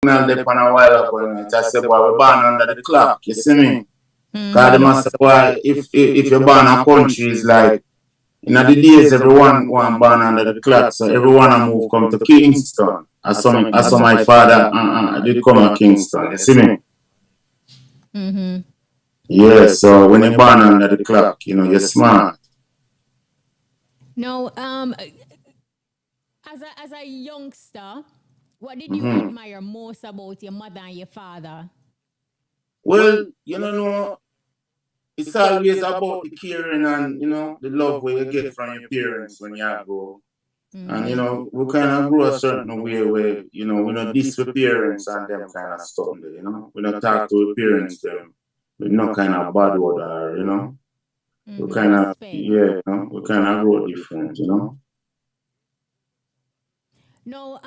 signal there for a while ago, you know, I said, boy, we're born under the clock, you see me? Because they Mm-hmm. must say, boy, if you're born in a country, it's like, in the days, everyone one born under the clock, so everyone a move come to Kingston. As so my father did come to Kingston, you see me? Mm-hmm. Yeah, so when you're born under the clock, you know, you're smart. No, as a youngster, what did you Hmm. admire most about your mother and your father? Well, you know, it's always about the caring and, you know, the love where you get from your parents when you grow. And, you Mm-hmm. know, we kind of grow a certain way where, you know, we don't diss with parents and them kind of stuff, you know. We don't talk to our parents, them, with no kind of bad word or, you know. We Mm-hmm. kind of, Respect. yeah, you know, we kind of grow different, you know. No,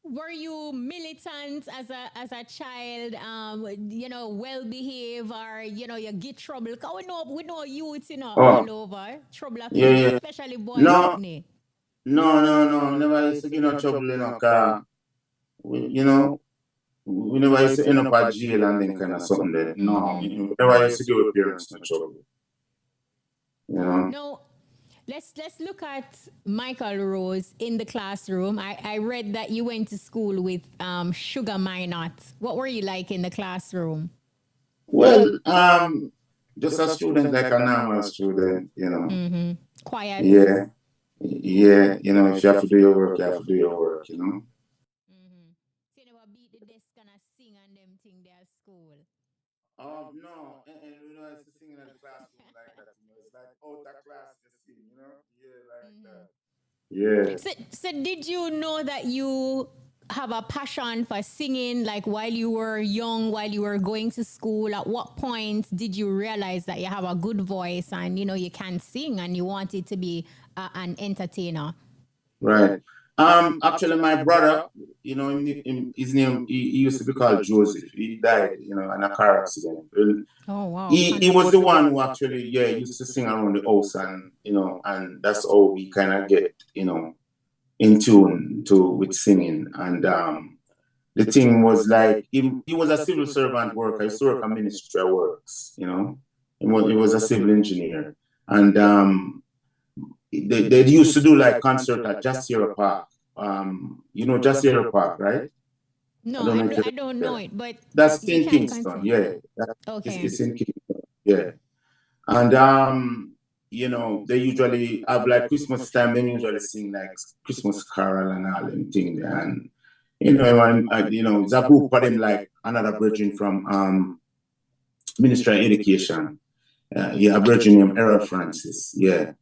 were you militant as a child? Well behaved, or you get trouble? Cause we know youth, Oh, all over trouble yeah, happen, yeah. especially boy No, likely. no. Never used to get no trouble, you know, cause, you know, we never used to end up at jail and then kind of something there. No, Mm-hmm. you know, we never used to give our parents no trouble, you know. No, let's look at Michael Rose in the classroom. I read that you went to school with Sugar Minot. What were you like in the classroom? Well, just a student like a normal student, you know. Mm-hmm. Quiet. Yeah, yeah, you know, if you have to do your work, you have to do your work, you know. Mm-hmm. So you never beat the desk and sing and them thing there at school. No, and you know, it's the singing in the classroom like that, you know. It's like out of class to sing, you know. Yeah, like Mm-hmm. that. Yeah. So did you know that you have a passion for singing, like while you were young, while you were going to school? At what point did you realize that you have a good voice and you can sing and you wanted to be an entertainer? Right. Actually, my brother, you know, his name, he used to be called Joseph. He died, you know, in a car accident. Well, Oh wow, he was the one who actually, yeah, used to sing around the house, and you know, and that's how we kind of get, you know, in tune to with singing. And the thing was like he was a civil servant worker. He used to work at Ministry of Works, you know. He was a civil engineer, and they used to do like concert at Jassiera Park. You know Jassiera Park, right? I no, don't I, know if do, you I don't know yeah. it, but That's we in can Kingston, continue. yeah. That Okay. is in Kingston, yeah. And you know, they usually have like Christmas time, they usually sing like Christmas carol and all them thing there. And you know, it's a group of them like another brethren from Ministry of Education. Yeah, a brethren named Errol Francis. Yeah.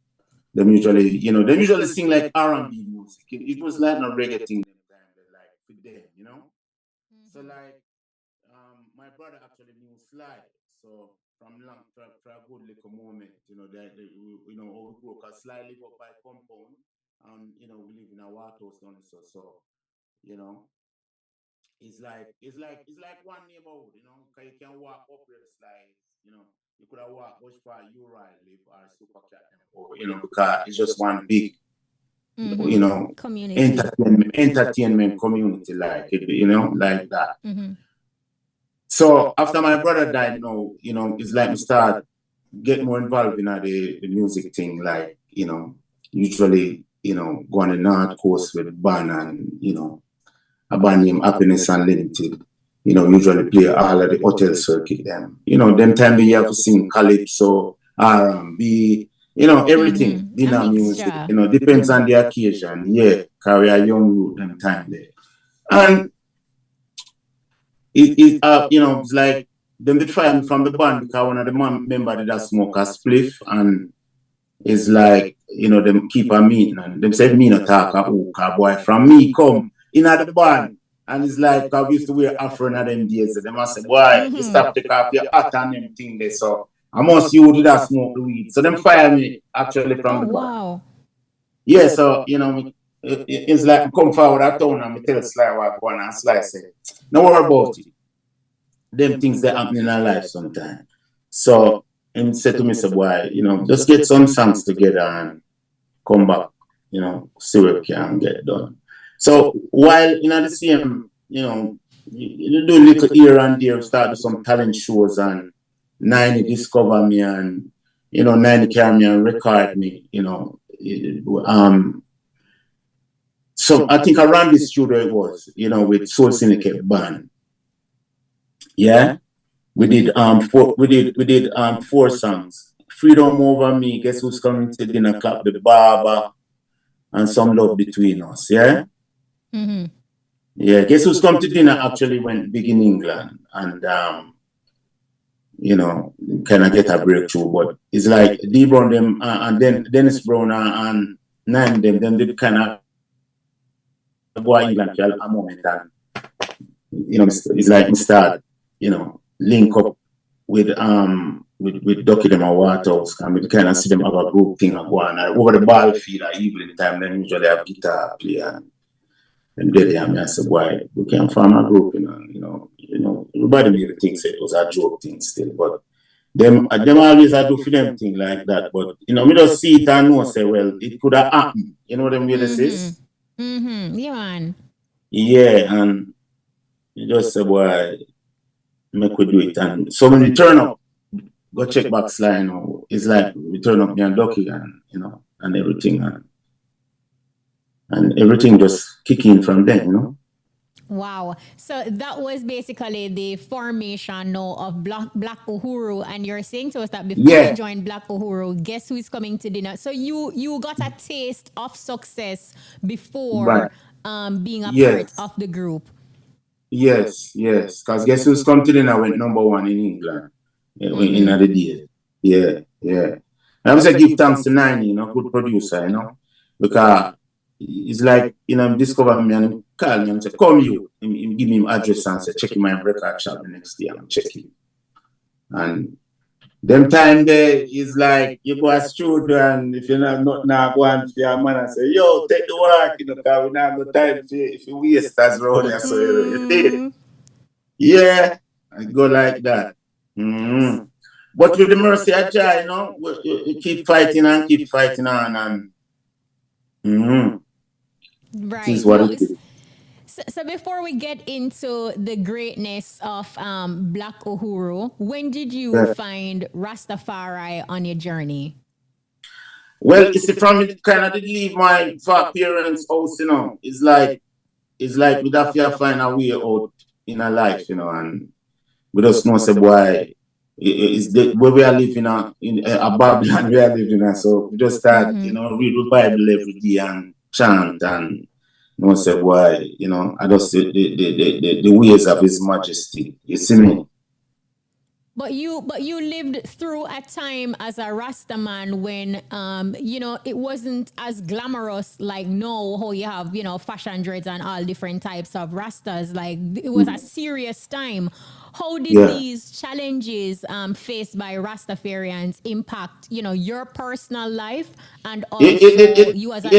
Them usually sing like R&B music. It was like no reggae thing them time, like for them, you know. So Mm-hmm. like, my brother actually knew Sly. So from long for a good little moment, you know, you know, how we grew up. 'Cause Sly live up by compound, and you know, we live in a water house down there. So you know, it's like one neighborhood, you know, 'cause you can walk up your slides, you know. You could have walked Bush Park, Uri live or Super Cat, or you know, because it's just one big, you Mm-hmm. know, Community. entertainment community, like it, you know, like that. Mm-hmm. So after my brother died, now, you know, it's like me start get more involved in the music thing, like, you know, usually, you know, go on the North Coast with band and, you know, a band named Happiness Unlimited. You know, usually play all of the hotel circuit them. You know, them time you have to sing calypso, R&B, you know, everything, Mm-hmm. A dinner music, mixture. you know, depends on the occasion. Yeah, carry a young youth them time there. And you know, it's like them did fire me from the band because one of the member did a smoke a spliff, and it's like, you know, them keep a meeting and them said me not talk a hookah boy from me come in at the band. And it's like, I used to wear afro in them days. So them I say, boy, you Mm-hmm. stop take off your hat and them thing there. So I must you did that smoke the weed. So them fire me actually from Oh the band. wow. Yeah, so you know, it's like come forward at town and me tell Sly what go on, and Sly say, no worry about it. Them things that happen in our life sometimes. So him said to me, say, boy, you know, just get some songs together and come back, you know, see what can get done. So while in the same, you do little here and there, start do some talent shows, and 90 discover me, and 90 carry me and record me, So I think around the studio it was, with Soul Syndicate band. Yeah. We did four songs. Freedom Over Me, Guess Who's Coming to Dinner, Clap the Barber, and Some Love Between Us. Yeah. Mm-hmm. Yeah, Guess Who's Come to Dinner actually went big in England, and kind of get a breakthrough. But it's like D Brown them and then Dennis Brown and Nine them did kind of go to England for a moment, and it's like we start link up with Ducky them and Waterhouse, and we kind of see them have a group thing and go on over the battlefield at evening time. Then usually have guitar play and they and I said, "Why we can't form a group?" Everybody maybe thinks it was a joke thing still, but them always I do for them thing like that. But me just see it and know say, well, it could have happened. You know what I'm really saying? Yeah, man. Yeah, and you just say, "Boy, make we do it." And so when we turn up, go check backslide. It's like we turn up me and Ducky, and and everything, and everything just kick in from then, Wow. So that was basically the formation now of Black Uhuru. And you're saying to us that before you joined Black Uhuru, Guess Who is Coming to Dinner? So you got a taste of success before being a part of the group. Yes. Because Guess Who's Come to Dinner went #1 in England in the day. Yeah. I must say give thanks to 90, good producer, because it's like, discover me and call me and say, "Come you." He give me his address and say, "Check in my record shop the next day." I'm checking. And them time there is like, you go to studio, and if you're not now go and your man and say, "Yo, take the work, because we don't have no time if you waste us around there." So you did. Yeah, I go like that. But with the mercy of Jah, you keep fighting and keep fighting on, and right. This is what it is. So before we get into the greatness of Black Uhuru, when did you find Rastafari on your journey? Well, it's from kind of did leave my parents' house, It's like we have to find a way out in our life, and we just know say, boy, where we are living in a Babylon we are living in. So we just start, read the Bible every day and chant and say, "Why, I just the ways of His Majesty." You see me? But you lived through a time as a Rasta man when it wasn't as glamorous like now, how you have fashion dreads and all different types of Rastas. Like it was a serious time. How did these challenges faced by Rastafarians impact your personal life and also you as a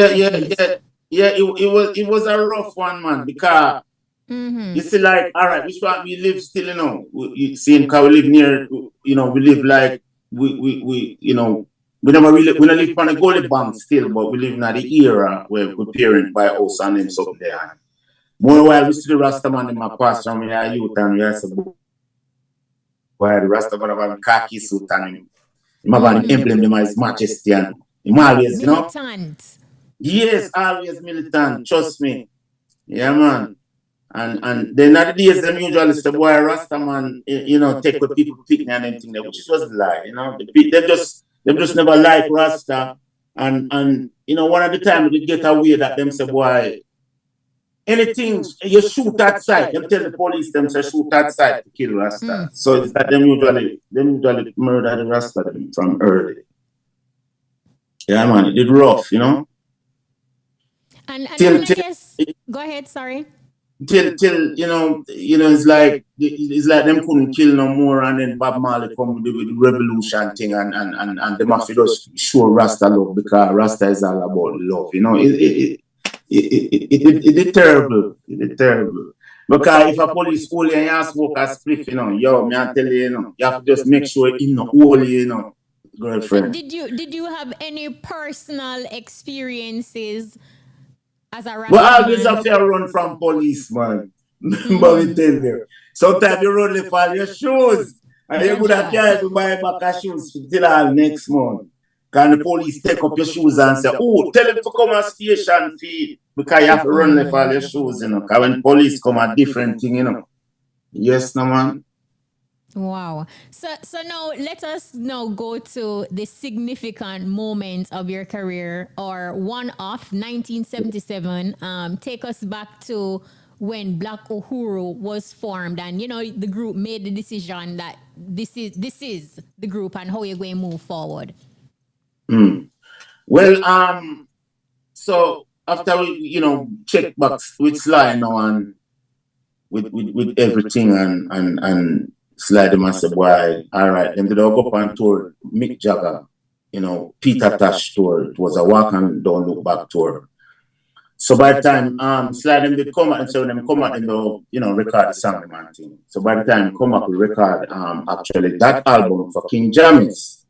it was a rough one, man, because you see, like, all right, which one we live still, you see, because we live near, we live like, we never really, we don't live on a goalie bank still, but we live in the era where we're parent by us and them something there. More while we see the Rastaman in my past, and we are youth, and we are so, while the Rastaman have a khaki suit, and him have an emblem, them as Majesty, and him always, militant. Yes, always militant, trust me. Yeah, man. And then at the days, them usually say, "Boy, Rastaman, take what people pick and anything there," which was a lie, Them just never like Rasta. And one of the time they get away that them say, "Boy, anything you shoot that side," them tell the police, them say, "Shoot that side to kill Rasta." So it's that them usually murder the Rasta from early. Yeah, man, it did rough, And I guess, go ahead, sorry. Till it's like them couldn't kill no more, and then Bob Marley come with the revolution thing, and them have to just show Rasta love, because Rasta is all about love. It is terrible. It is terrible. Because if a police hold you and you smoke a spliff, yo, me I tell you, you have to just make sure him not hold you, girlfriend. So did you have any personal experiences as a Rasta Well, always have to run from police, man. But we tell you, sometimes you run left all your shoes. And you could have carried to buy back a shoes till all next month. Can the police take up your shoes and say, oh, tell them to come and station fee. Because you have to run left all your shoes, you know. Because when police come a different thing, you know. Yes, no man. Wow. So now let us now go to the significant moments of your career, or one of 1977. Take us back to when Black Uhuru was formed, and you know the group made the decision that this is the group and how you're going to move forward. Well, so after we, you know, check back with Sly now and with everything and Sly them and say, boy, all right, then they go up and tour Mick Jagger, you know, Peter Tosh tour. It was a walk and don't look back tour. So by the time Sly them did come out, and so when them come out and you know, record the song man thing. So by the time come up we record actually that album for King Jammy's.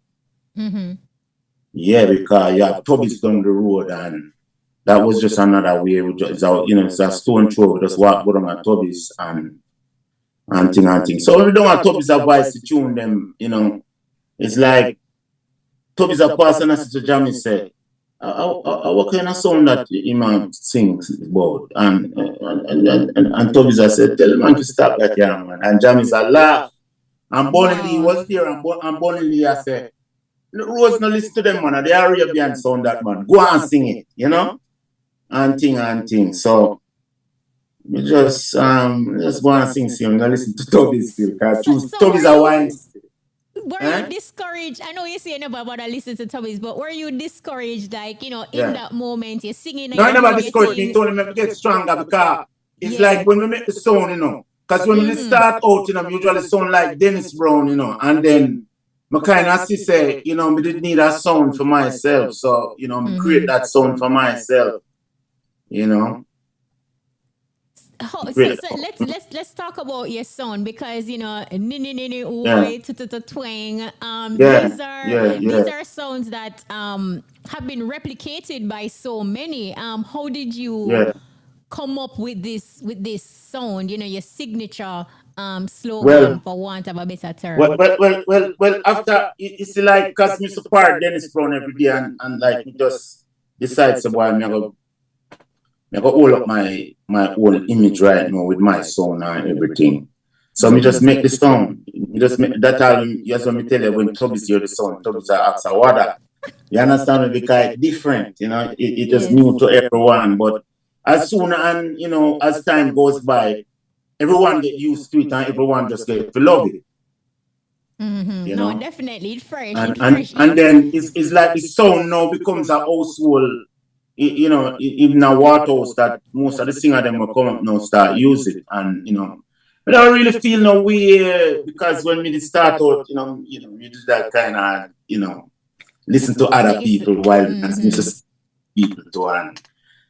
Yeah, because you have Tubby's down the road, and that was just another way. You know, it's a stone throw. We just walk down at Tubby's and thing. So when we don't have Tubby's advice to tune them, you know, it's like Tubby's a person as to Jamie said, what kind of song that Imam sings about? And Tubby's I said, tell the man to stop that young man. And Jamie's a laugh. And Bonnie Lee was there, and Bonnie Lee I said, Rose no listen to them man, they Arabian sound that man. Go and sing it, you know? And thing. So we just go and sing, no listen to Toby still. Because Toby's a wine. Were you discouraged? I know you say you never about to listen to Toby's, but were you discouraged, like, you know, in that moment you're singing? No, I never discouraged me. It only make me get stronger because it's like when we make the sound, you know. Because when we start out, you know, we usually sound like Dennis Brown, you know, and then I kind of say, you know, I didn't need a sound for myself. So, you know, I create that sound for myself, you know. So let's talk about your sound, because you know twang. These are sounds that have been replicated by so many. How did you come up with this sound? You know, your signature slogan, for want of a better term. Well. After it's like because me support Dennis Brown every day and like me just decide so boy I got all up my own image right now with my sound and everything. So me just make the sound. Me just make that album. Yes, when me tell you when Tubby's hear the sound, Tubby's ask what that. You understand me? Because it's different, you know. It is new to everyone, but as soon and you know as time goes by, everyone get used to it and everyone just get to love it. You know? No, definitely it's fresh. And then it's like the sound now becomes a household. You know, even a waterhouse that most of the singers them will come up now start use it, and you know, I don't really feel no way because when we start out, you know, you do that kind of, you know, listen to other people while just people to and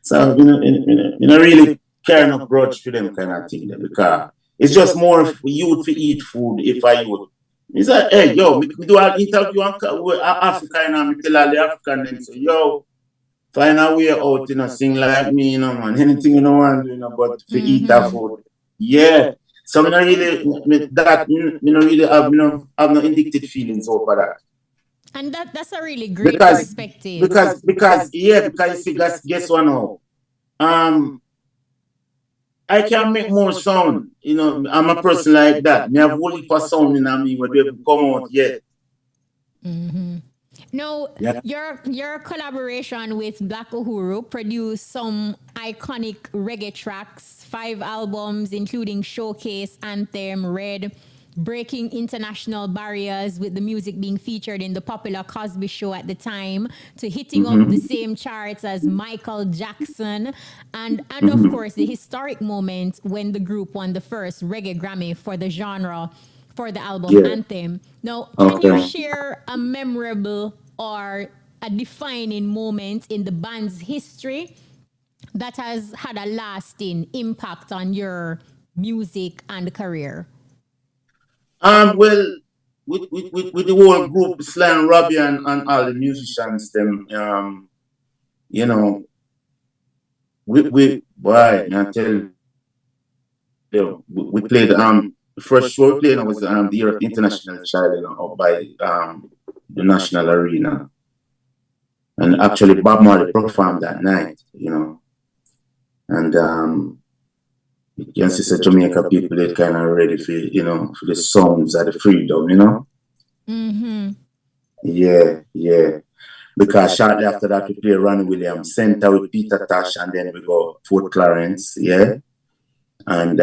so you know, really care no grudge for them kind of thing because it's just more for youth to eat food. If I would, it's like, hey, yo, we do an interview with Africa and me tell all the African them say, yo. Find a way out, you know, sing like me, you know, man. Anything you know want, you know, but to eat that food. Yeah. So I don't really have no addicted feelings over that. And that's a really great perspective. Because you see, guess what now? I can make more sound. You know, I'm a person like that. Me have whole heap of sound in me when they come out yet. No, your collaboration with Black Uhuru produced some iconic reggae tracks, 5 albums, including Showcase, Anthem, Red, breaking international barriers with the music being featured in the popular Cosby Show at the time, to hitting up the same charts as Michael Jackson, and of course the historic moment when the group won the first reggae Grammy for the genre for the album Anthem. Now, can you share a memorable or a defining moment in the band's history that has had a lasting impact on your music and career? Well, with the whole group, Sly and Robbie and all the musicians, them, you know, boy, I tell we played the first show we played was the Year of the International Child, up by the National Arena, and actually Bob Marley performed that night, and you can see the Jamaica people they kind of ready for the sounds of the freedom, Mm-hmm. Yeah. Because shortly after that we play Ronnie Williams Center with Peter Tosh, and then we go Fort Clarence, and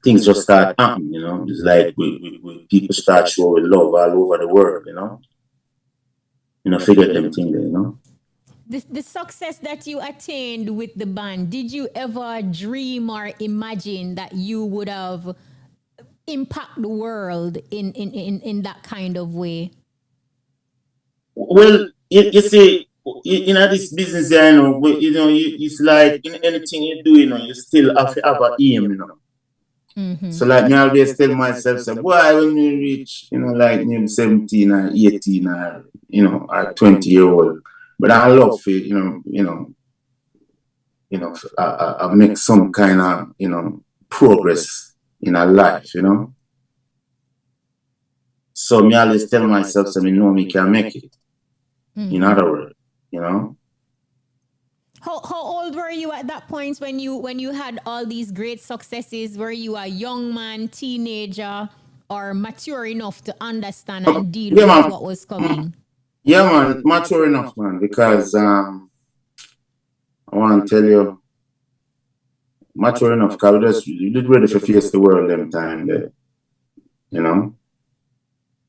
things just start happening, It's like we people start showing love all over the world, forget them things, The success that you attained with the band, did you ever dream or imagine that you would have impact the world in that kind of way? Well, you see, this business, it's like in anything you do, you still have to have an aim, Mm-hmm. So like me always tell myself, say, boy, when you reach, like maybe 17 or 18 or, or 20-year-old, but I love it, I make some kind of, progress in our life, So me always tell myself, so me know me can make it. In other words, How old were you at that point when you had all these great successes? Were you a young man, teenager, or mature enough to understand and deal with what was coming? Yeah, man, mature enough, man, because I want to tell you, mature enough, because you did ready to face the world them time there,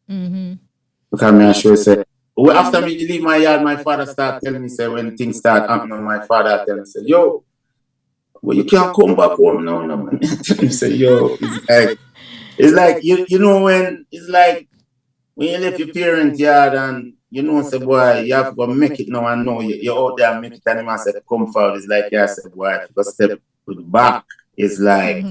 Mm-hmm. Because me sure say, after me leave my yard, my father start telling me, say, when things start happening, my father tell me, say, yo, well, you can't come back home now, man. Tell me, say, yo, it's like when it's like when you left your parents' yard and say, boy, you have to go make it now and know you're out there and make it, and him say, come forward. It's like, yeah, say, boy, if you go step back, it's like,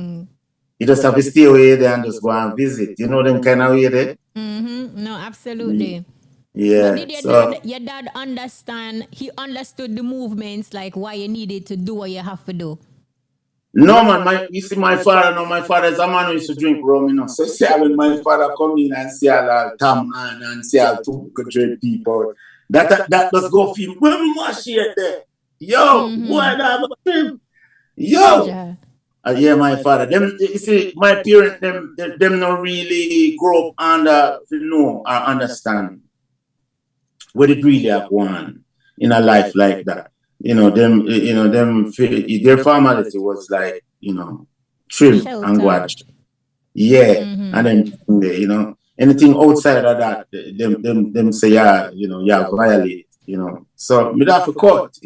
you just have to stay away there and just go and visit. You know them kind of way there? Mm-hmm. No, absolutely. Yeah. But did your dad understand? He understood the movements, like why you needed to do what you have to do. No, man, you see my father, no, my father is a man who used to drink rum, So see when my father come in and see all Tom and see all two good people, that does go for him. When we wash it there, yo, boy, that him, yo. Yeah, my father. Them, you see, my parents, them not really grow up under, or understand what it really have gone in a life like that. Their formality was like, trim and watch. Yeah. And then, anything outside of that, them say, yeah, violate, So, me have to cut,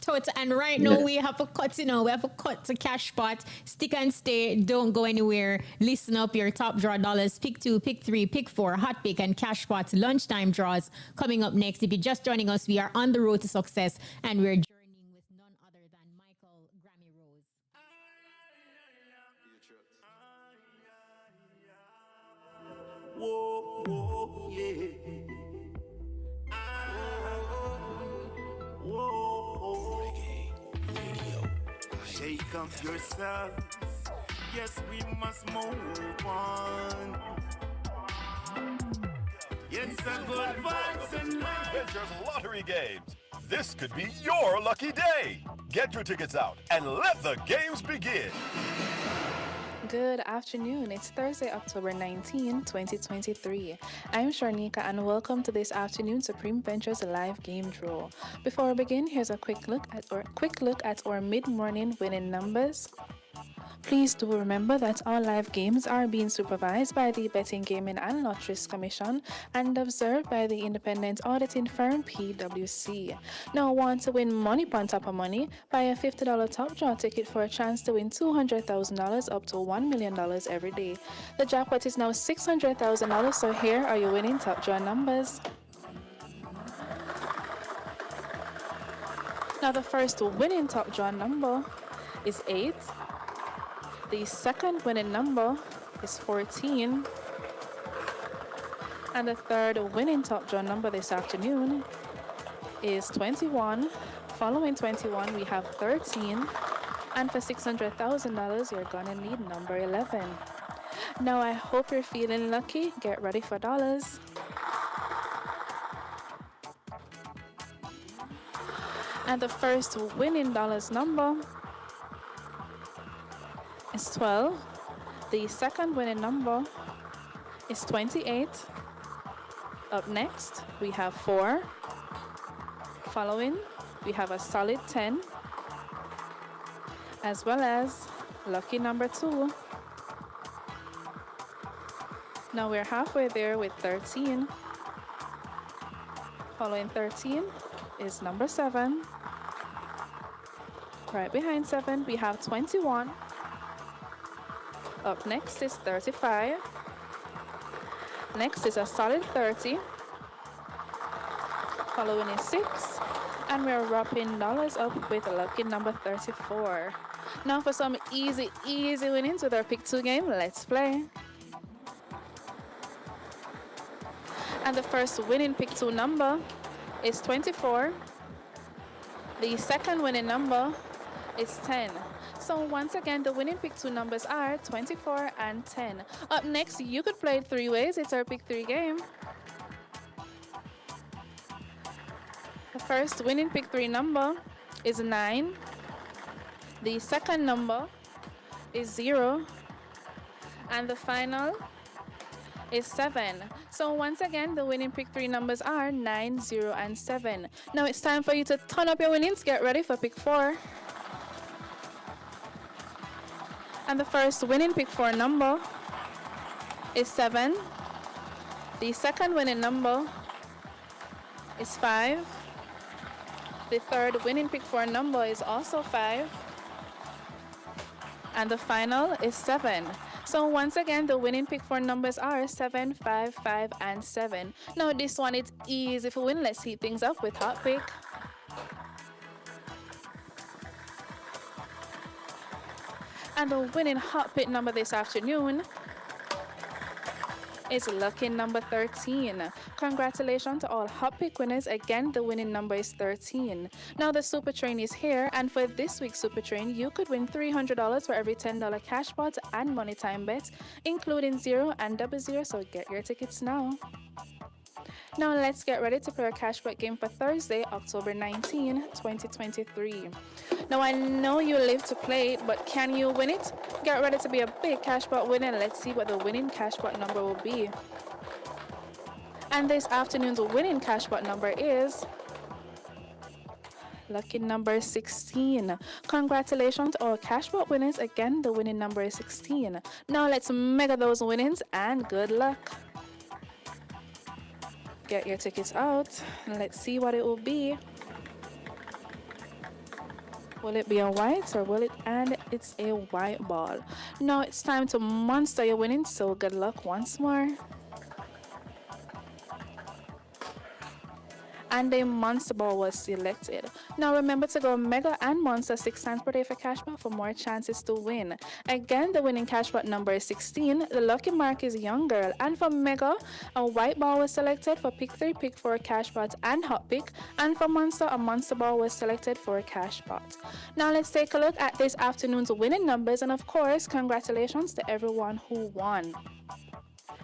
Total. And right now we have a cut, we have a cut to Cash Pot. Stick and stay. Don't go anywhere. Listen up your top draw dollars. Pick 2, pick 3, pick 4, hot pick and Cash Pot lunchtime draws coming up next. If you're just joining us, we are on the road to success and we're journeying with none other than MYKAL Grammy Rose. Whoa, whoa, yeah. Whoa. Radio. Shake up yourself. Yes, we must move on. It's a good vibes and Ventures lottery games. This could be your lucky day. Get your tickets out and let the games begin. Good afternoon. It's Thursday, October 19, 2023. I'm Sharnika and welcome to this afternoon Supreme Ventures live game draw. Before we begin, here's a quick look at our mid-morning winning numbers. Please do remember that all live games are being supervised by the Betting, Gaming and Lotteries Commission and observed by the independent auditing firm PwC. Now, want to win money on top of money? Buy a $50 top draw ticket for a chance to win $200,000 up to $1 million every day. The jackpot is now $600,000, so here are your winning top draw numbers. Now, the first winning top draw number is 8. The second winning number is 14. And the third winning top draw number this afternoon is 21. Following 21, we have 13, And for $600,000, you're gonna need number 11. Now, I hope you're feeling lucky. Get ready for dollars. And the first winning dollars number is 12. The second winning number is 28. Up next, we have 4. Following, we have a solid 10, as well as lucky number 2. Now we're halfway there with 13. Following 13 is number 7. Right behind 7, we have 21. Up next is 35. Next is a solid 30. Following is 6. And we're wrapping dollars up with lucky number 34. Now for some easy winnings with our Pick 2 game, let's play. And the first winning Pick 2 number is 24. The second winning number is 10. So once again, the winning Pick 2 numbers are 24 and 10. Up next, you could play it 3 ways. It's our Pick 3 game. The first winning Pick 3 number is 9. The second number is 0. And the final is 7. So once again, the winning Pick 3 numbers are 9, 0, and 7. Now it's time for you to turn up your winnings. Get ready for Pick 4. And the first winning Pick 4 number is 7. The second winning number is 5. The third winning Pick 4 number is also 5. And the final is 7. So once again, the winning Pick 4 numbers are 7, 5, 5, and 7. Now this one is easy for win. Let's heat things up with Hot Pick. And the winning Hot Pick number this afternoon is lucky number 13. Congratulations to all Hot Pick winners. Again, the winning number is 13. Now the Super Train is here, and for this week's Super Train, you could win $300 for every $10 cash pot and money time bets, including 0 and 00, so get your tickets now. Now let's get ready to play our cashback game for Thursday, October 19, 2023. Now I know you live to play it, but can you win it? Get ready to be a big cashback winner. Let's see what the winning cashback number will be. And this afternoon's winning cashback number is lucky number 16. Congratulations to all cashback winners. Again, the winning number is 16. Now let's mega those winnings and good luck. Get your tickets out and let's see what it will be. Will it be a white or will it? And it's a white ball. Now it's time to monster your winnings, so good luck once more. And a monster ball was selected. Now remember to go mega and monster 6 times per day for cashback for more chances to win. Again, the winning cashback number is 16. The lucky mark is young girl. And for mega, a white ball was selected for pick 3, pick 4 cashbot and hot pick. And for monster, a monster ball was selected for a cashbot. Now let's take a look at this afternoon's winning numbers. And of course, congratulations to everyone who won.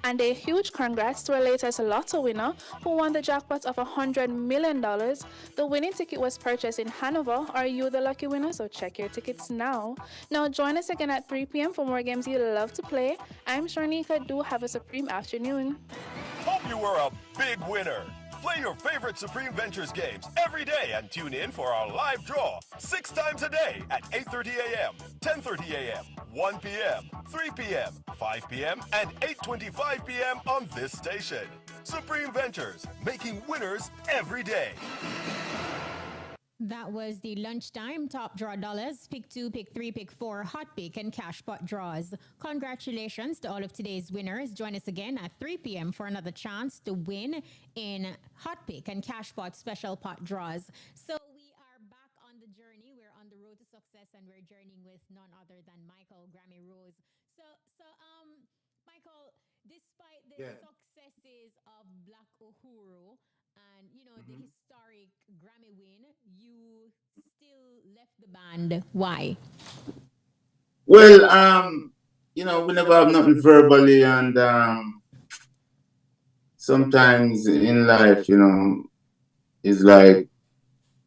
And a huge congrats to our latest lotto winner who won the jackpot of $100 million. The winning ticket was purchased in Hanover. Are you the lucky winner? So check your tickets now. Now join us again at 3 p.m. for more games you love to play. I'm sure Nika. Do have a supreme afternoon. Hope you were a big winner. Play your favorite Supreme Ventures games every day and tune in for our live draw 6 times a day at 8:30 a.m., 10:30 a.m., 1 p.m., 3 p.m., 5 p.m., and 8:25 p.m. on this station. Supreme Ventures, making winners every day. That was the lunchtime top draw dollars, pick 2, pick 3, pick 4, hot pick, and cash pot draws. Congratulations to all of today's winners. Join us again at 3 p.m. for another chance to win in hot pick and cash pot special pot draws. So we are back on the journey. We're on the road to success, and we're journeying with none other than MYKAL Grammy Rose. MYKAL, despite the successes of Black Uhuru, and the historic Grammy win, you still left the band. Why? Well, you know, we never have nothing verbally, and sometimes in life, you know, it's like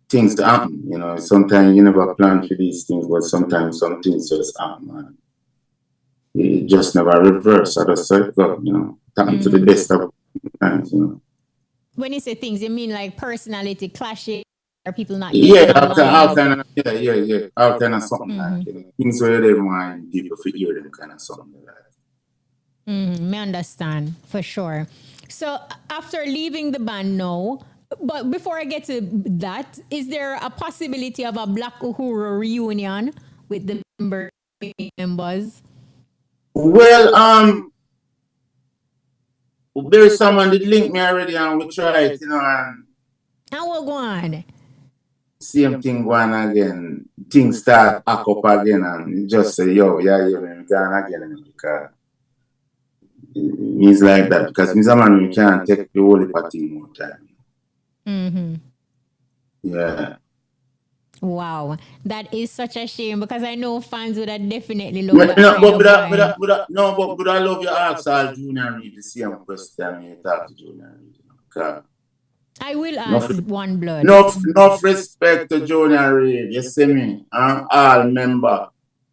things happen. You know, sometimes you never plan for these things, but sometimes some things just happen, and it just never reverse. I just say, God, you know, happen to the best of times, you know. When you say things, you mean like personality clashing or people not Yeah, getting all along? kind of, yeah, all kind of something like, you know, things where they mind people for hear them kind of something like that. Me understand for sure. So after leaving the band now, but before I get to that, is there a possibility of a Black Uhuru reunion with the members? Well, there is someone that linked me already, and we tried, you know, and And we'll go on. same thing going again. Things start back up again, and you just say, yo, yeah, man, going again, because it's like that. Because me, man, you can't take the whole party more time. Yeah. Wow, that is such a shame because I know fans would have definitely loved that No, kind of vibe. but I love your ask all Junior Reid the same question you talk to Junior Reid. You know, I will ask One Blood. enough respect to Junior Reid, you see me? All member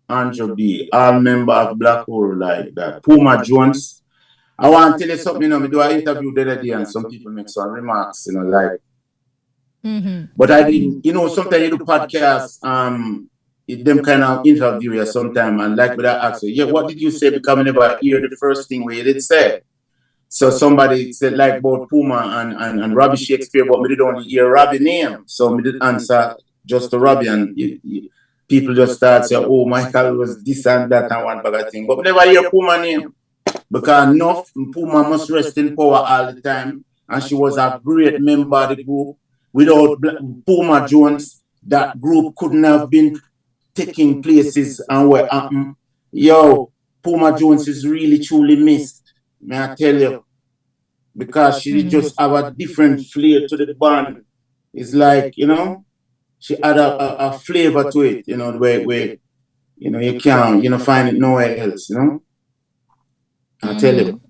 Andrew B, all member of Black Uhuru like that. Puma Jones. I want to tell you something, you know, I do an interview the other day and some people make some remarks, you know, like, but I didn't, you know, sometimes you do podcasts, them kind of interview you sometime, and like, but I ask you, yeah, what did you say? Because I never hear the first thing where you did say. So somebody said like about Puma and Robbie Shakespeare, but we did only hear Robbie name. So we did answer just to Robbie, and people just start saying, oh, MYKAL was this and that and one bag of thing. But we never hear Puma name. Because enough, Puma must rest in power all the time. And she was a great member of the group. Without Puma Jones, that group couldn't have been taking places and what happened. Yo, Puma Jones is really truly missed. May I tell you? Because she just have a different flair to the band. It's like, you know, she had a flavor to it, you know, where you know, you can't, you know, find it nowhere else, you know. I tell you.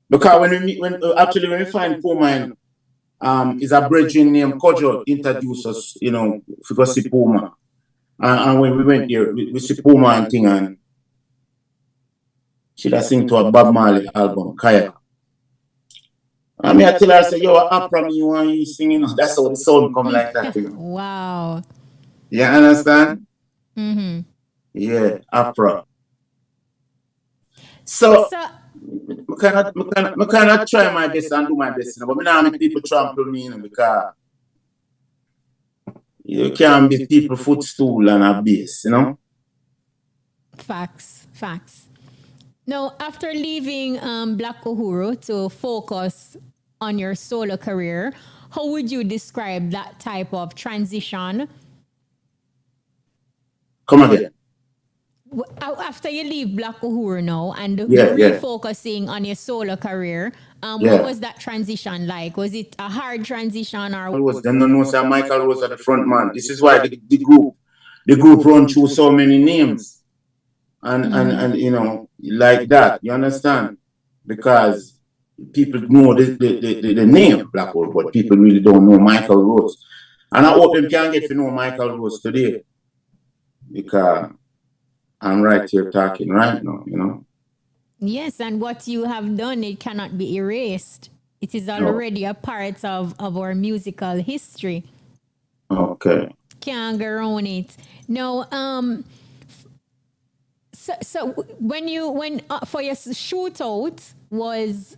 Because when we find Puma, is a brethren named Kojo introduced us, you know, to go see Puma. And when we went there, we see Puma and thing, and she da sing to a Bob Marley album, Kaya. I mean, I tell her, I say, yo, opera me, you want you singing? That's how the sound come like that, you know. Wow. You understand? Yeah, opera. So I cannot try my best and do my best, you know, but I don't make people trample me, you know, because you can't be people footstool and a base, you know. Facts. Now, after leaving Black Uhuru to focus on your solo career, how would you describe that type of transition? Come again. After you leave Black Uhuru now and refocusing on your solo career, what was that transition like? Was it a hard transition or? It was them no know say MYKAL was at the front man. This is why the group run through so many names, and you know, like that. You understand? Because people know the name Black Uhuru, but people really don't know MYKAL Rose. And I hope them can get to know MYKAL Rose today, because I'm right here talking right now, you know. Yes, and what you have done, it cannot be erased. It is already a part of our musical history. Okay. Can't go around it. Now, so when for your shootout was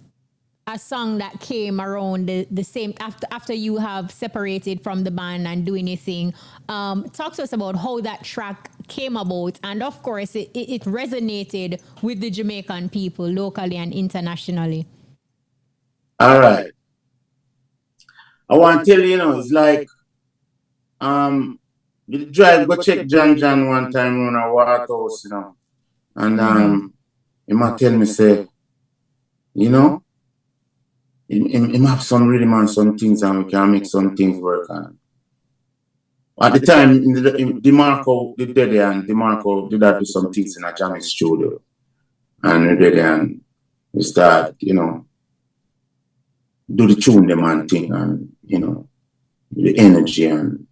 a song that came around the same after you have separated from the band and doing your thing. Talk to us about how that track came about, and of course it resonated with the Jamaican people locally and internationally. All right. I want to tell you, you know, it's like we drive go check John one time on a water house, you know, and he might tell me say, you know, he have some really man some things and we can make some things work on. At the time, in DeMarco did there, and DeMarco did that do some things in a jamming studio. And we did there, and we start, you know, do the tune them and thing, and, you know, the energy, and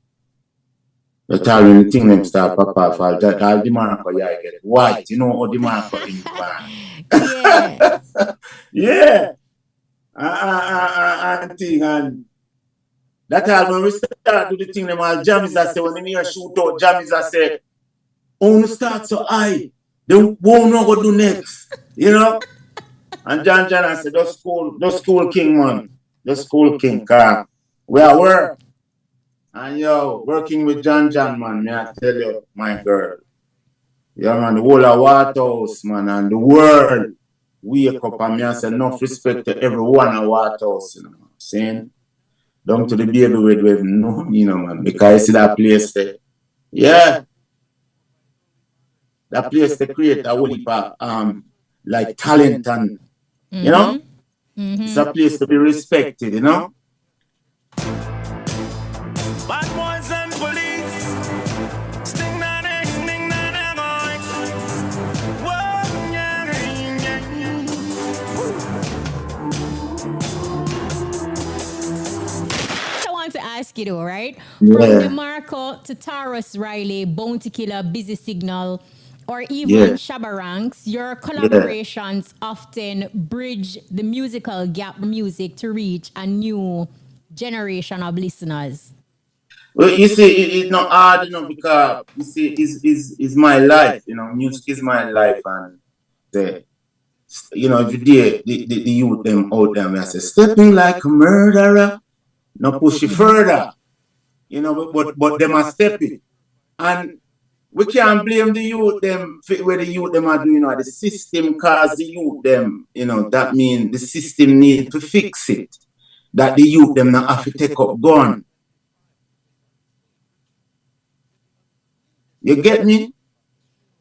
the time when the thing them start pop off, all DeMarco, yeah, I get white, you know, or DeMarco in the band. Yeah. And thing, and that time when we start do the thing, them all jammies, I say, when they hear shoot out jammies, I say, oh, start so high, they won't know what to do next, you know? And John I said, the school king, man, the school king, car. We are work. And yo, working with John, man, may I tell you, my girl. Yeah, man, the whole of Waterhouse, man, and the world wake up, and me I say enough respect to everyone at Waterhouse, you know what I'm saying? Down to the baby with no, you know, man, because you see that place there. Yeah. That place they create a whole heap of like talent, and you know, it's a place to be respected, you know. Bad boys and police. Sting na ding ding na na going. Whoa, yeah, yeah. I want to ask you though, right? Yeah. From DeMarco to Taurus Riley, Bounty Killer, Busy Signal, or even Shabba Ranks, your collaborations often bridge the musical gap music to reach a new generation of listeners. Well, you see, it's not hard, you know, because you see, is my life, you know, music is my life, and you know, if you dare the youth them out there, I say, stepping like a murderer, no push it further, you know, but them are stepping, and we can't blame the youth them where the youth them are doing, you know, the system cause the youth them, you know, that means the system need to fix it, that the youth them not have to take up gun. You get me?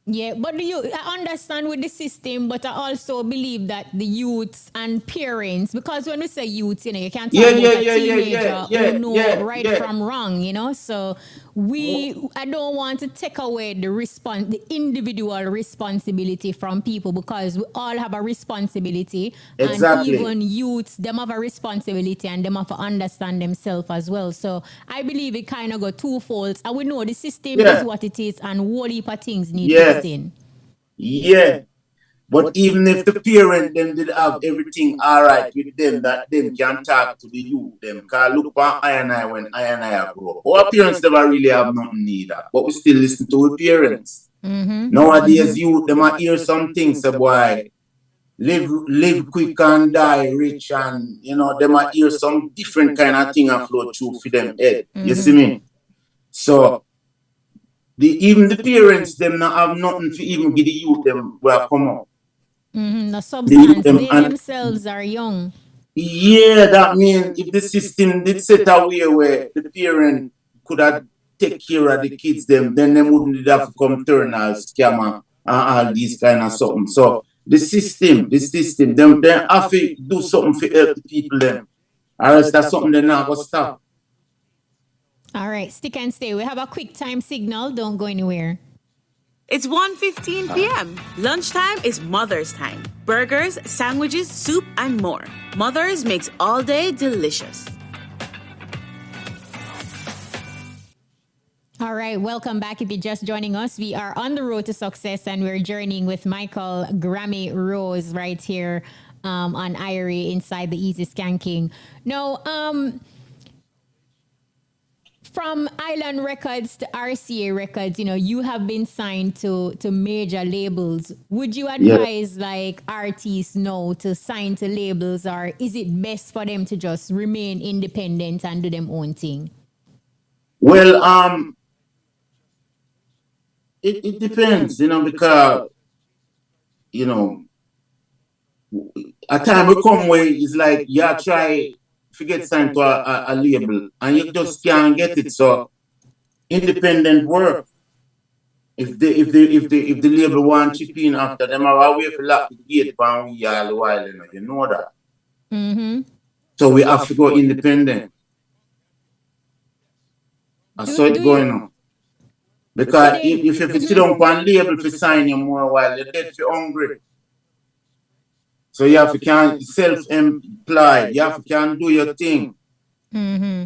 Yeah, but I understand with the system, but I also believe that the youths and parents, because when we say youths, you know, you can't talk about a teenager who know right from wrong, you know. So I don't want to take away the individual responsibility from people, because we all have a responsibility, Exactly. and even youths, them have a responsibility, and them have to understand themselves as well. So I believe it kind of got two folds, and we know the system is what it is, and whole heap of things need fixing. Yeah. But even if the parent them did have everything all right with them, that them can talk to the youth, them can look for I and I when I and I grow up. Our parents never really have nothing neither, but we still listen to our parents. Nowadays, youth them a hear some things, say, boy, live quick and die rich, and you know, them a hear some different kind of thing and flow through for them head. You see me? So even the parents them not have nothing to even give the youth them will come up. The substance, they themselves are young. Yeah, that means if the system did set a way where the parent could have take care of the kids them, then they wouldn't have to come turn as scammer and all these kind of something. So the system, them have to do something for help the people them. Or else that's something they not gonna stop. All right, stick and stay. We have a quick time signal. Don't go anywhere. It's 1:15 p.m. Lunchtime is Mother's time. Burgers, sandwiches, soup, and more. Mother's makes all day delicious. All right, welcome back. If you're just joining us, we are on the road to success, and we're journeying with MYKAL Grammy Rose right here on Irie inside the Easy Skanking. Now, from Island Records to RCA Records, you know, you have been signed to major labels. Would you advise like artists now to sign to labels, or is it best for them to just remain independent and do them own thing? Well, it depends, you know, because you know, a time will come where it's like you try to get signed to a label and you just can't get it. So independent work. If the label want chip in after them, I wait for lock the gate for we all the while, you know that. So we have to go independent. I saw it going on. Because if you sit down on label for sign you more while you're dead for hungry. So you have to can self-employed. You have to can do your thing. Mm-hmm.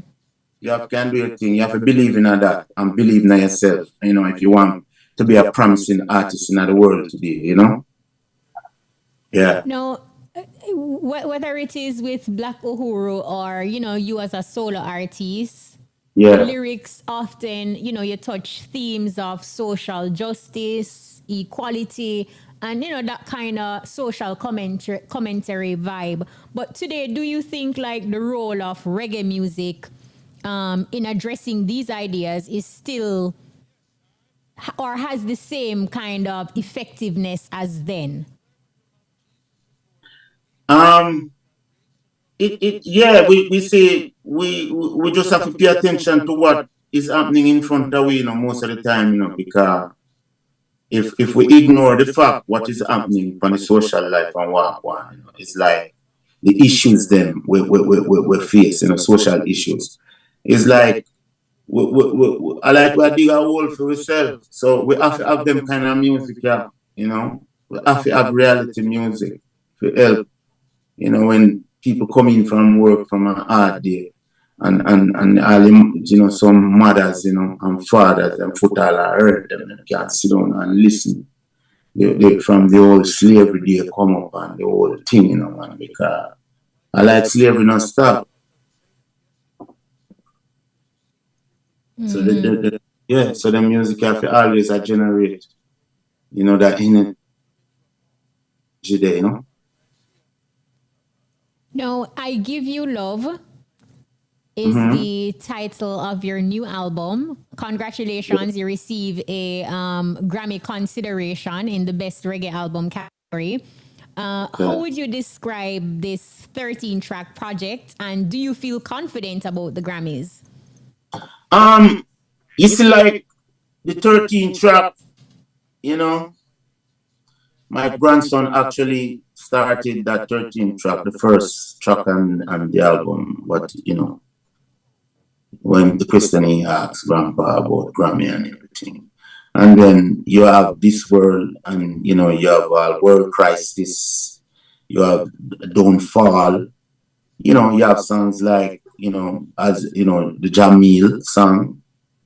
You have to can do your thing. You have to believe in that and believe in yourself. You know, if you want to be a promising artist in the world today, you know? Yeah. No, whether it is with Black Uhuru or, you know, you as a solo artist, the Yeah. lyrics often, you know, you touch themes of social justice, equality, and, you know, that kind of social commentary vibe. But today, do you think like the role of reggae music in addressing these ideas is still or has the same kind of effectiveness as then? Yeah, we see we just have to pay attention to what is happening in front of we, you know, most of the time, you know, because if we ignore the fact what is happening on the social life and what, you know, it's like the issues them we face, you know, social issues. It's like I like we dig a hole for ourselves. So we have to have them kind of music, yeah, you know. We have to have reality music to help, you know, when people come in from work from a hard day and all them, you know, some mothers, you know, and fathers and foot all are hurt them and can't sit down and listen. They from the old slavery day come up and the whole thing, you know, man, because I like slavery not stop. So so the music have to always generate, you know, that energy there, you know. No, I Give You Love is the title of your new album. Congratulations, you receive a Grammy consideration in the Best Reggae Album category. How would you describe this 13-track project, and do you feel confident about the Grammys? You see, like the 13 track, you know, my grandson actually started that 13 track, the first track on the album. But, you know, when the question he asked Grandpa about Grammy and everything. And then you have This World, and, you know, you have World Crisis, you have Don't Fall, you know, you have songs like, you know, as, you know, the Jamil song,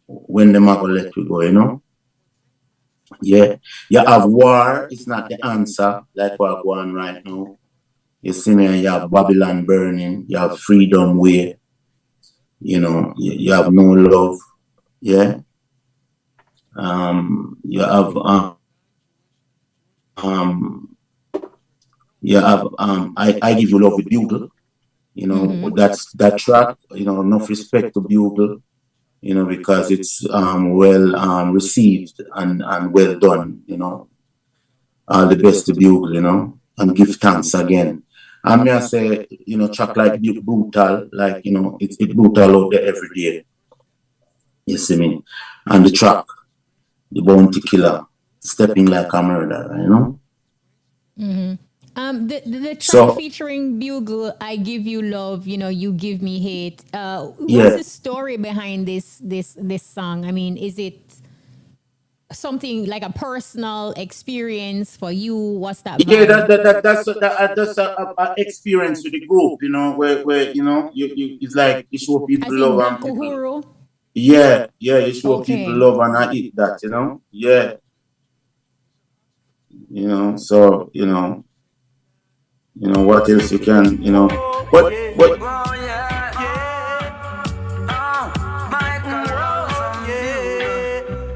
When the Mago Let We Go, you know. Yeah, you have War Is Not the Answer, like we're going right now. You see me, and you have Babylon Burning, you have Freedom Way, you know, you have No Love, yeah. You have I Give You Love with Bugle, you know, that's that track, you know, enough respect to Bugle, you know, because it's well received and well done, you know. All the best to Bugle, you know, and give thanks again. And may I say, you know, track like Brutal, like, you know, it's brutal out there every day. You see me? And the track, The Bounty Killer, Stepping Like a Murderer, you know? The track featuring Bugle, I Give You Love, you know, You Give Me Hate. What's the story behind this song? I mean, is it something like a personal experience for you? What's that? Yeah, that's a experience with the group, you know, where you know, you it's like you show people As in love Black and people. Uhuru? Yeah, you show people love and I eat that, you know? Yeah. You know, so, you know, what else you can, you know. What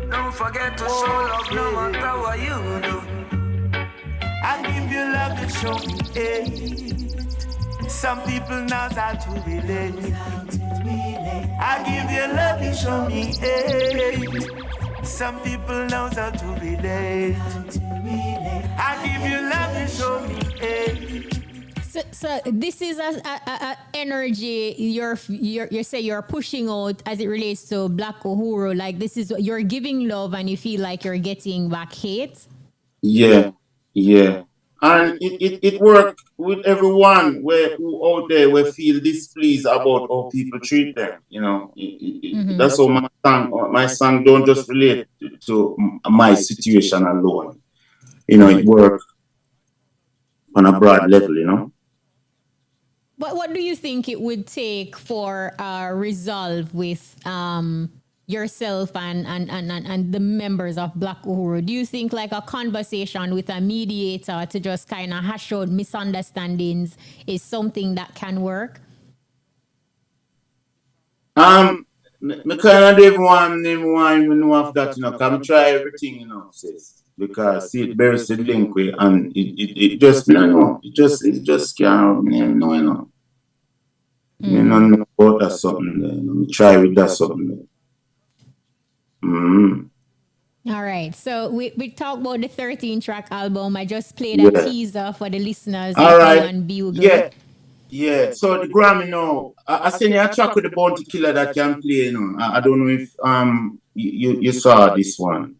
Don't forget to show love no matter what you do. I give you love to show me hate. Some people know how to relate. I give you love to show me hate. Some people know how to relate. I give you love to show me hate. So this is a energy you say you're pushing out as it relates to Black Uhuru. Like this is you're giving love and you feel like you're getting back hate. Yeah. And it work with everyone who out there will feel displeased about how people treat them. That's how my song don't just relate to my situation alone. It work on a broad level. But what do you think it would take for a resolve with yourself and the members of Black Uhuru? Do you think like a conversation with a mediator to just kind of hash out misunderstandings is something that can work? Me kind of don't even know of that, Come try everything, sis. Because see it bears the link with, and it just, it just can't, Me not know about that something there. Me try with that something there. All right. So we talked about the 13-track album. I just played a teaser for the listeners. All right. On Bugle. Yeah. So the Grammy now, I seen a track with the Bounty Killer that can play, I don't know if you saw this one.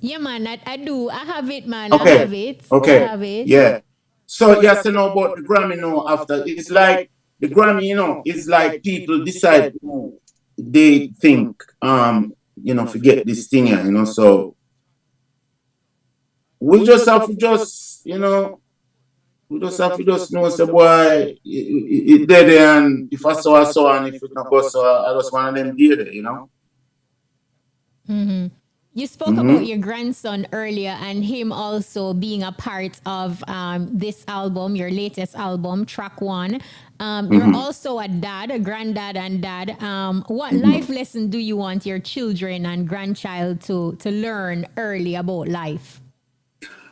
Yeah, man, I do. I have it, man. Okay. I have it. Okay. I have it. Yeah. So yes, about the Grammy now after. It's like the Grammy, it's like people decide who they think forget this thing here, so we just have to we just have to know say boy it dead and if I saw and if it not go so I just one of them did it, You spoke about your grandson earlier and him also being a part of this album, your latest album, track 1. You're also a dad, a granddad and dad. What life lesson do you want your children and grandchild to learn early about life?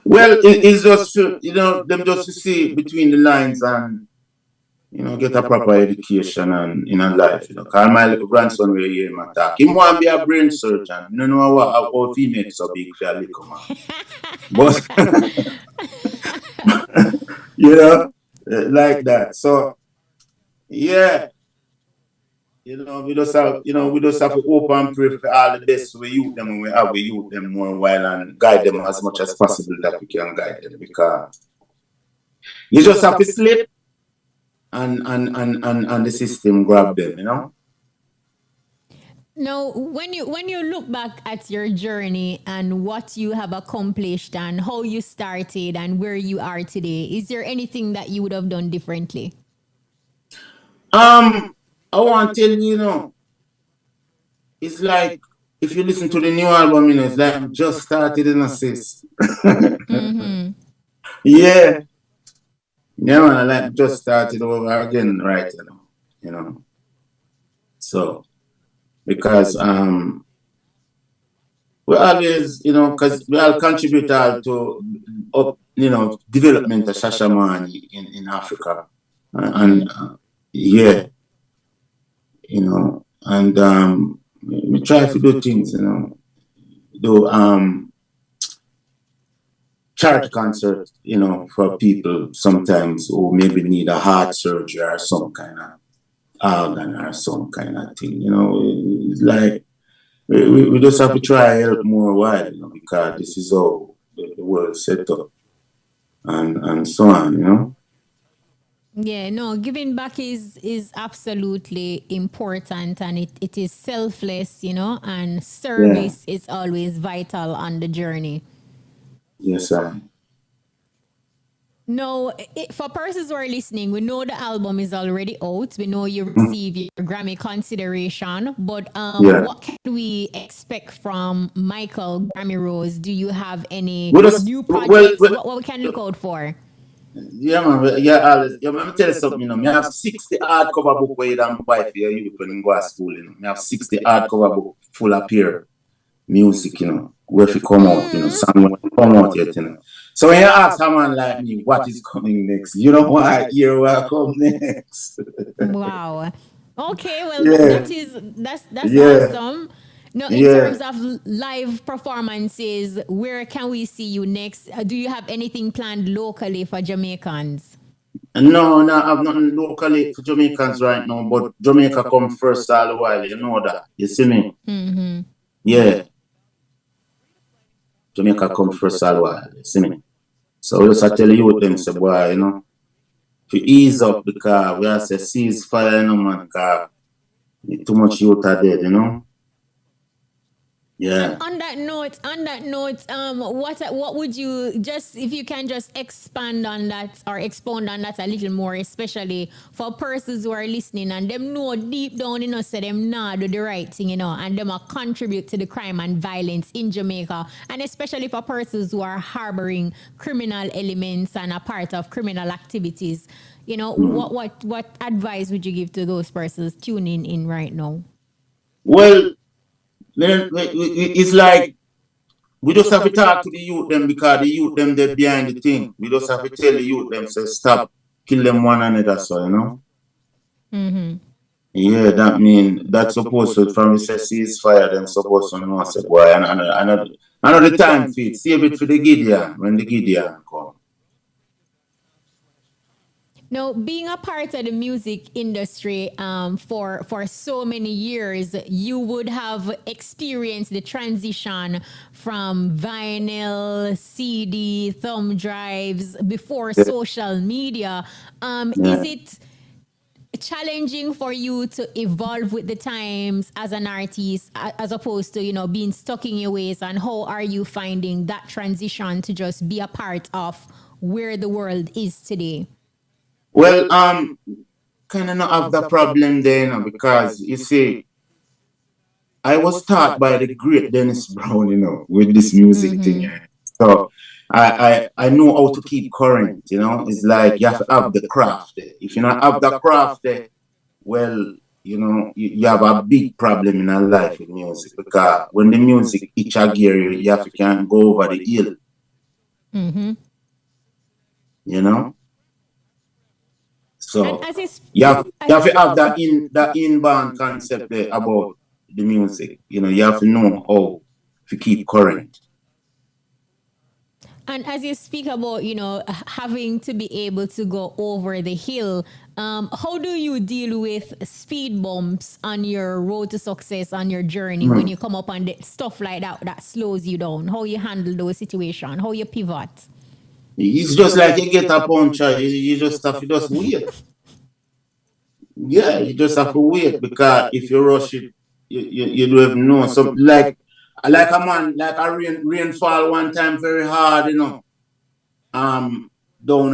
Well, it's just them just to see between the lines and get a proper education and in a life. Cause my little grandson will hear him attack. He want to be a brain surgeon. You know how he makes so big for a little man. But like that. So yeah. We just have to hope and pray for all the best we youth them when we have youth them more while and guide them as much as possible that we can guide them, because you just have to slip and the system grab them, Now, when you look back at your journey and what you have accomplished and how you started and where you are today, is there anything that you would have done differently? I want to tell you, it's like if you listen to the new album, it's like I'm just started in a sis. Yeah. Yeah, man, I like just started over again, right? So because we always, because we all contribute all to development of Shashamane in Africa. And yeah. And we try to do things, do charity concerts, for people sometimes who maybe need a heart surgery or some kind of organ or some kind of thing, it's like we just have to try help more while, because this is how the world set up and so on, Yeah, no, giving back is absolutely important, and it is selfless, and service is always vital on the journey. Yes, sir. No, for persons who are listening, we know the album is already out. We know you receive your Grammy consideration, but what can we expect from MYKAL Grammy Rose? Do you have any new projects? What can we look out for? Yeah, man. Yeah, let me tell you something. I have 60 hardcover book where you don't buy for your youth when you go to school. I have 60 hardcover book full of pure music, where if you come out, someone come out yet, So when you ask someone like me what is coming next, you know what year will come next. Wow. Okay, well that's awesome. No, in terms of live performances, where can we see you next? Do you have anything planned locally for Jamaicans? No, I have nothing locally for Jamaicans right now, but Jamaica come first all the while, you know that. You see me? Yeah. Jamaica come first all the while, you see me? So we just tell the youth them, say, boy, you know, to ease up because we have to cease fire, you know, man, because too much youth are dead, you know. Yeah. And on that note, what would you just, if you can just expand on that or expound on that a little more, especially for persons who are listening and them know deep down, you know, say them nah do the right thing, you know, and them contribute to the crime and violence in Jamaica, and especially for persons who are harboring criminal elements and a part of criminal activities, you know, what advice would you give to those persons tuning in right now? Well, it's like we just have to talk to the youth them because the youth them they're behind the thing. We just have to tell the youth them say stop, kill them one another, so you know. Mm-hmm. Yeah, that mean that's supposed to from say ceasefire, them supposed to know say boy another time fit. Save it for the Gideon when the Gideon come. Now, being a part of the music industry for so many years, you would have experienced the transition from vinyl, CD, thumb drives before Yeah. social media. Yeah. Is it challenging for you to evolve with the times as an artist, as opposed to, you know, being stuck in your ways? And how are you finding that transition to just be a part of where the world is today? Well, kind of not have the problem there, you know, because you see, I was taught by the great Dennis Brown, you know, with this music thing. Mm-hmm. Yeah. So I know how to keep current, you know. It's like you have to have the craft there. If you not have the craft there, well, you know, you have a big problem in our life with music because when the music itch a gear, you have to can go over the hill, Mm-hmm. you know. And So as is, you have to have that inbound concept there about the music. You know, you have to know how to keep current. and as you speak about, you know, having to be able to go over the hill, how do you deal with speed bumps on your road to success on your journey when you come up on the stuff like that that slows you down? How you handle those situations? How you pivot? It's just like you get a puncture, you just have to just wait. Yeah, you just have to wait because if you rush it, you don't even know. So like a man, like a rainfall one time very hard, you know. Down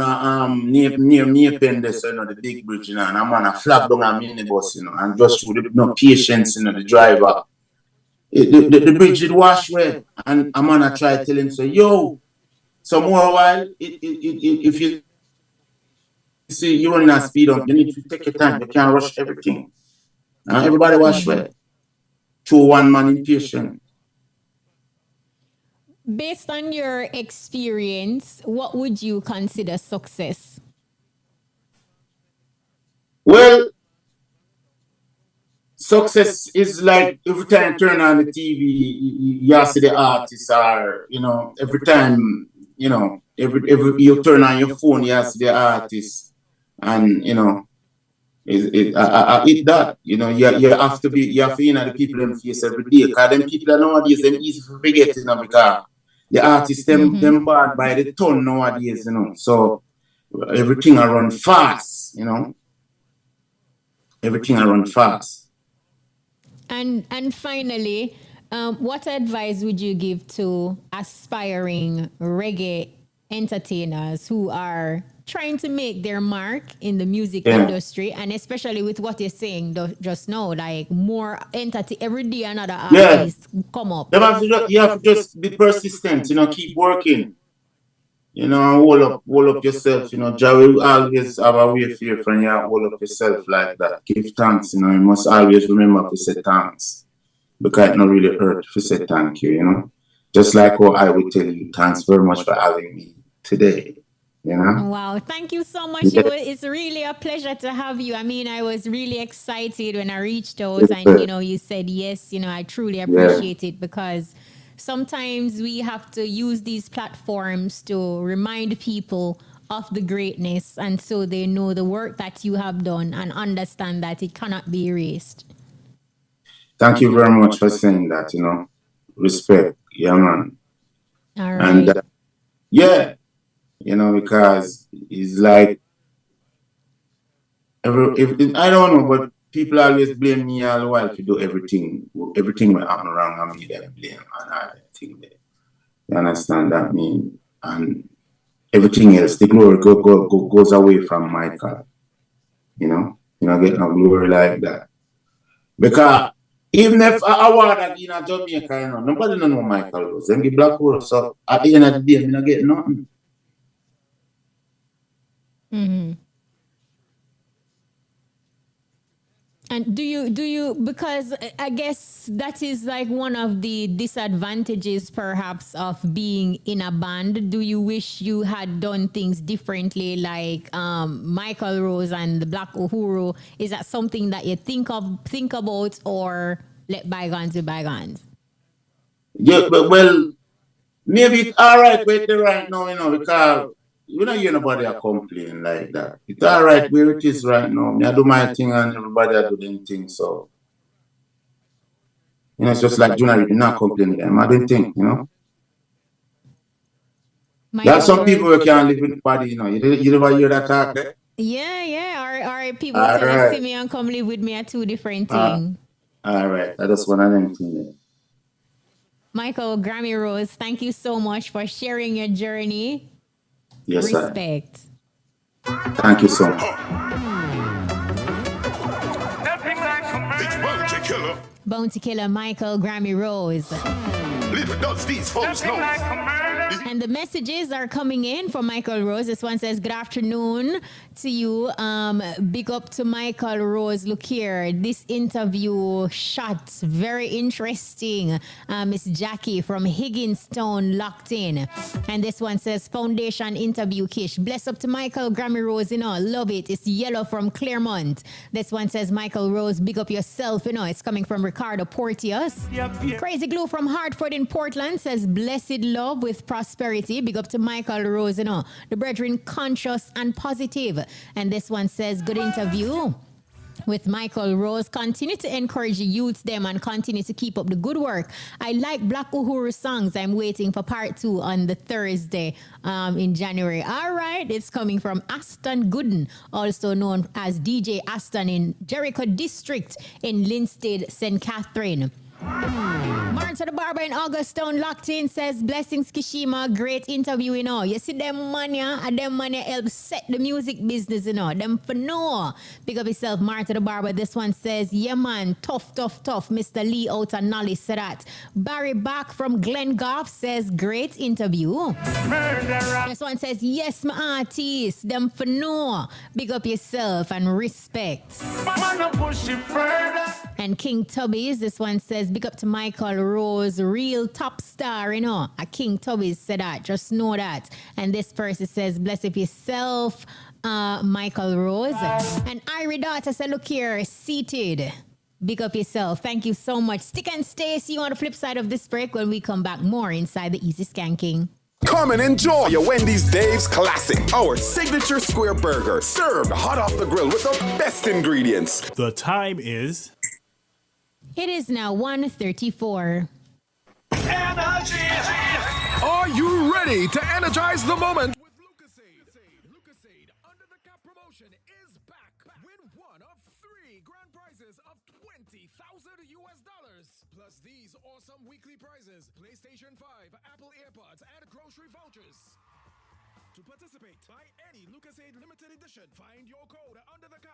near Pendes, you know, the big bridge, you know, and I'm on a flag down a minibus, you know, and just through the no patience, you know, the driver. The bridge did wash away, and I'm on a try tell him, say, yo, some more while, if you see you're running a speed up, you need to take your time. You can't rush everything. Everybody wash away. To one man impatient. Based on your experience, what would you consider success? Well, success is like every time you turn on the TV, you see the artists are, you know, every time, you know, every you turn on your phone, you see the artists, and you know, it that, you know, you have to be, you have to, you know, the people in face every day, because them people are nowadays them easy to forget, you know, because the artists them bad by the ton nowadays, you know, so everything I run fast, you know, everything I run fast. And finally, what advice would you give to aspiring reggae entertainers who are trying to make their mark in the music industry, and especially with what you're saying just now, like more entity every day another artist come up? You have to just be persistent, you know, keep working, you know, and hold up yourself, you know. Jah will always have a way for you when you hold up yourself like that. Give thanks, you know. You must always remember to say thanks, because it not really hurt to say thank you, you know. Just like how I would tell you, thanks very much for having me today, you know. Wow, thank you so much. It's really a pleasure to have you. I mean, I was really excited when I reached out and, you know, you said yes. You know, I truly appreciate it, because sometimes we have to use these platforms to remind people of the greatness, and so they know the work that you have done and understand that it cannot be erased. Thank you very much for saying that, you know. Respect, yeah, man. All And right. yeah, You know, because it's like if I don't know, but people always blame me all the while to do everything will happen wrong and me them blame and all that thing there. You understand that mean? And everything else, the glory goes away from MYKAL. You know, get no glory like that. Because even if I award that in a Jamaica, nobody know MYKAL was. Them give Black Uhuru. So at the end of the day, me not get nothing. Mm-hmm. And do you because I guess that is like one of the disadvantages perhaps of being in a band. Do you wish you had done things differently like MYKAL Rose and the Black Uhuru? Is that something that you think about or let bygones be bygones? Yeah, but well, maybe it's all right with the right now, because we don't hear nobody a complain like that. It's all right where it is right now. Me I do my thing and everybody I do their thing. So, it's just like Junior, you not complaining them. I don't think, There are MYKAL some people Rose. who can't live with body, You never hear that talk there? Yeah. Or people All tell us, see right. me and come live with me are two different Uh, things. all right. That is one of them things. MYKAL Grammy Rose, thank you so much for sharing your journey. Yes, sir. Respect. Thank you so much. It's Bounty Killer. Bounty Killer MYKAL Grammy Rose. Little does these folks know. And the messages are coming in from MYKAL Rose. This one says, good afternoon to you. Big up to MYKAL Rose. Look here, this interview shot very interesting. Miss Jackie from Higginstown locked in. And this one says, foundation interview Kish. Bless up to MYKAL Grammy Rose, love it. It's Yellow from Claremont. This one says, MYKAL Rose, big up yourself, it's coming from Ricardo Porteous. Crazy Glue from Hartford in Portland says, blessed love with prosperity. Big up to MYKAL Rose, the brethren conscious and positive. And this one says, good interview with MYKAL Rose. Continue to encourage the youths them and continue to keep up the good work. I like Black Uhuru songs. I'm waiting for part 2 on the Thursday in January. All right, it's coming from Aston Gooden, also known as DJ Aston in Jericho District in Linstead, St. Catherine. Martha the Barber in Augustown locked in says, blessings Kishima, great interview, You see them mania and them mania help set the music business, Them for no. Big up yourself, Martha the Barber. This one says, yeah man, tough. Mr. Lee out and Nolly said that. Barry Back from Glengoff says, great interview. This one says, yes, my artist, them for no. Big up yourself and respect. And King Tubbies, this one says, big up to MYKAL Rose, real top star, A King Tubbies said that, just know that. And this person says, bless up yourself, MYKAL Rose. And Irie Daughter said, look here, seated. Big up yourself. Thank you so much. Stick and stay. See you on the flip side of this break when we come back more inside the Easy Skanking. Come and enjoy your Wendy's Dave's Classic, our signature square burger, served hot off the grill with the best ingredients. The time is... It is now 1:34. Are you ready to energize the moment? With Lucasade. Lucasade Under the Cap promotion is back. Win one of 3 grand prizes of $20,000 US. Plus these awesome weekly prizes: PlayStation 5, Apple AirPods, and grocery vouchers. To participate, buy any Lucasade limited edition. Find your code under the cap.